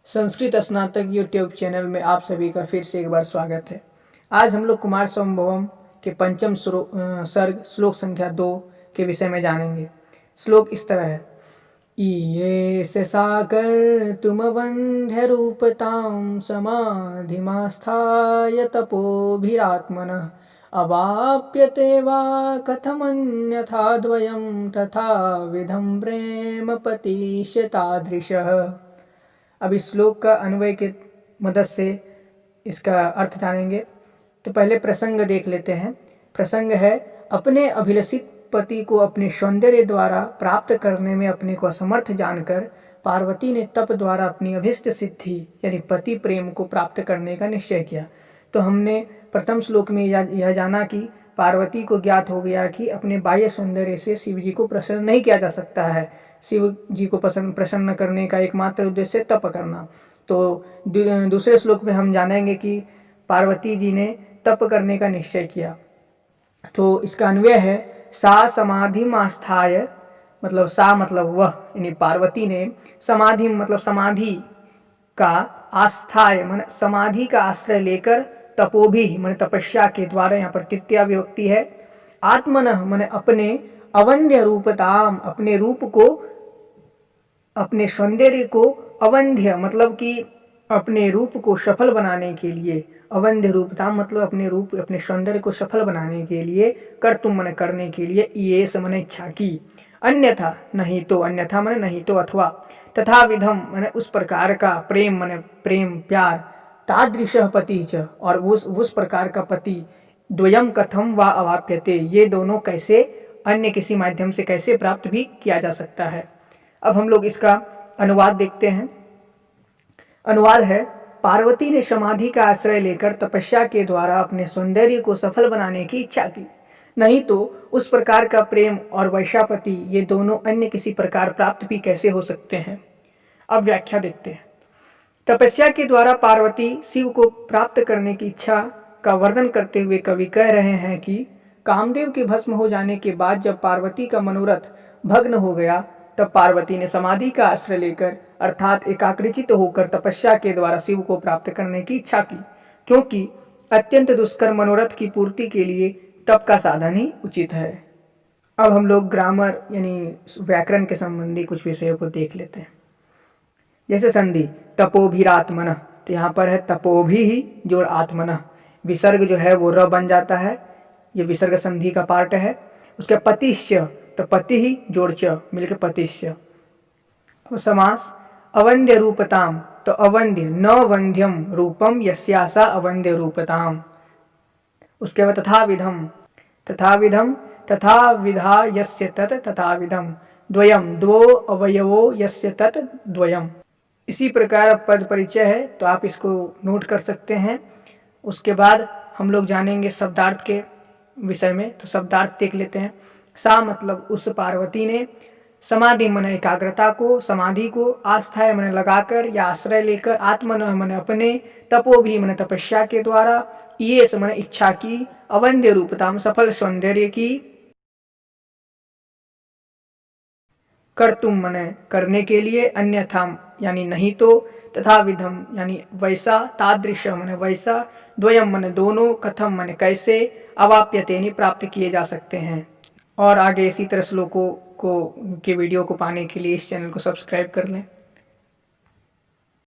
संस्कृत स्नातक YouTube channel में आप सभी का फिर से एक बार स्वागत है। आज हम लोग कुमार संभवम के पंचम सर्ग श्लोक संख्या 2 के विषय में जानेंगे। श्लोक इस तरह है। ये से साकर तुम वंध्य रूपतां समाधिमास्थाय तपोभिरात्मनः अवाप्यते वा कथमन्यथा द्वयं तथा विधं प्रेम पतिष्य तादृशः। अब इस श्लोक का अन्वय के मदद से इसका अर्थ जानेंगे। तो पहले प्रसंग देख लेते हैं। प्रसंग है, अपने अभिलषित पति को अपने सौंदर्य द्वारा प्राप्त करने में अपने को असमर्थ जानकर पार्वती ने तप द्वारा अपनी अभिष्ट सिद्धि यानी पति प्रेम को प्राप्त करने का निश्चय किया। तो हमने प्रथम श्लोक में यह जाना कि पार्वती को ज्ञात हो गया कि अपने बाह्य सौंदर्य से शिव जी को प्रसन्न नहीं किया जा सकता है। शिव जी को प्रसन्न करने का एकमात्र उद्देश्य तप करना। तो दूसरे श्लोक में हम जानेंगे कि पार्वती जी ने तप करने का निश्चय किया। तो इसका अन्वय है, सा समाधि आस्थाय, मतलब सा मतलब वह, यानी पार्वती ने समाधि मतलब समाधि का आस्थाय मन समाधि का आश्रय लेकर तपोभी मन तपस्या के द्वारा, यहाँ पर तृतीया विभक्ति है, आत्मनः मन अपने अवंध्य रूपताम अपने रूप को अपने सौंदर्य को अवंध्य मतलब कि अपने रूप को सफल बनाने के लिए, अवंध्य रूपता मतलब अपने रूप अपने सौंदर्य को सफल बनाने के लिए, कर्तुम मन करने के लिए, ये मन इच्छा की, अन्यथा नहीं तो, अन्यथा मन नहीं तो अथवा, तथा विधम मन उस प्रकार का, प्रेम मन प्रेम प्यार, तादृश पति च और उस प्रकार का पति, द्वयम कथम वा अवाप्यते ये दोनों कैसे अन्य किसी माध्यम से कैसे प्राप्त भी किया जा सकता है। अब हम लोग इसका अनुवाद देखते हैं। अनुवाद है, पार्वती ने समाधि का आश्रय लेकर तपस्या के द्वारा अपने सौंदर्य को सफल बनाने की इच्छा की, नहीं तो उस प्रकार का प्रेम और वैशापति ये दोनों अन्य किसी प्रकार प्राप्त भी कैसे हो सकते हैं। अब व्याख्या देखते हैं। तपस्या के द्वारा पार्वती शिव को प्राप्त करने की इच्छा का वर्णन करते हुए कवि कह रहे हैं कि कामदेव के भस्म हो जाने के बाद जब पार्वती का मनोरथ भग्न हो गया, तब पार्वती ने समाधि का आश्रय लेकर अर्थात एकाग्रचित होकर तपस्या के द्वारा शिव को प्राप्त करने की इच्छा की, क्योंकि अत्यंत दुष्कर मनोरथ की पूर्ति के लिए तप का साधन ही उचित है। अब हम लोग ग्रामर यानी व्याकरण के संबंधी कुछ विषयों को देख लेते हैं। जैसे संधि तपोभिरात्मनः, तो यहाँ पर है तपोभी ही जोड़ आत्मनः, विसर्ग जो है वो र बन जाता है, ये विसर्ग संधि का पार्ट है। उसके पतिश्च, तो पति ही जोड़ च मिलकर पतिश्च। समास अवंध्य रूपताम, तो अवंध्य न वंध्यम रूपम यस्यासा अवंध्य रूपताम। उसके बाद तथा विधम, तथा विधम तथा विधा यस्य तत् तथा विधम, द्वयम दो अवयवो यस्य तत् द्वयम। इसी प्रकार पद परिचय है, तो आप इसको नोट कर सकते हैं। उसके बाद हम लोग जानेंगे शब्दार्थ के विषय में। तो शब्दार्थ देख लेते हैं। सा मतलब उस पार्वती ने, समाधि मन एकाग्रता को, समाधि को, आस्थाय मन लगाकर या आश्रय लेकर, आत्मन मन अपने, तपोभी मन तपस्या के द्वारा, ये मन इच्छा की, अवंध्य रूपताम सफल सौंदर्य की, कर्तुम मन करने के लिए, अन्यथा यानी नहीं तो, तथा विधम यानी वैसा, तादृश मन वैसा, द्वयम मन दोनों, कथम मन कैसे, अवाप्यते प्राप्त किए जा सकते हैं। और आगे इसी तरह श्लोकों के वीडियो को पाने के लिए इस चैनल को सब्सक्राइब कर लें।